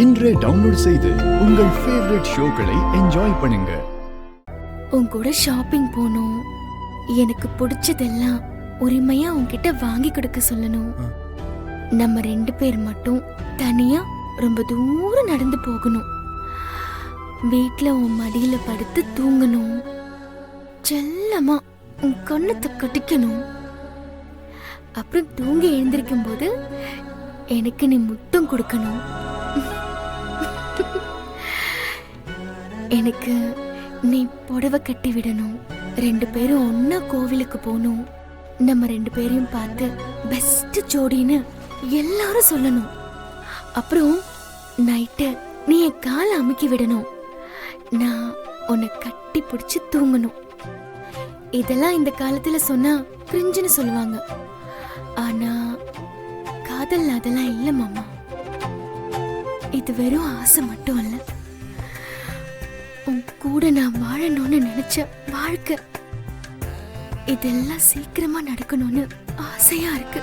இன்றே டவுன்லோட் செய்து உங்கள் ஃபேவரட் ஷோக்களை என்ஜாய் பண்ணுங்க. உன் கூட ஷாப்பிங் போகணும், எனக்கு பிடிச்சதெல்லாம் உரிமையா உன்கிட்ட வாங்கி கொடுக்க சொல்லணும். நம்ம 2 பேர் மட்டும் தனியா ரொம்ப தூரம் நடந்து போகணும். வீட்ல உன் மடியில படுத்து தூங்கணும். செல்லமா உன் கண்ணத்தை கட்டிக்கணும். அப்புறம் தூங்கி எழுந்திருக்கும் போது எனக்கு நீ முத்தம் கொடுக்கணும். எனக்கு நீ புடவை கட்டி விடணும். 2 பேரும் ஒன்னா கோவிலுக்கு போகணும். நம்ம 2 பேரையும் பார்த்து பெஸ்ட் ஜோடின்னு எல்லாரும் சொல்லணும். அப்புறம் நைட்டு நீ என் காலை அமுக்கி விடணும். நான் உன்னை கட்டி பிடிச்சு தூங்கணும். இதெல்லாம் இந்த காலத்துல சொன்னா கிரிஞ்சுன்னு சொல்லுவாங்க. ஆனா காதல் அதெல்லாம் இல்ல மாமா. இது வெறும் ஆசை மட்டும் அல்ல, உன் கூட நான் வாழணும்னு நினைச்ச வாழ்க்கை. இதெல்லாம் சீக்கிரமா நடக்கணும்னு ஆசையா இருக்கு.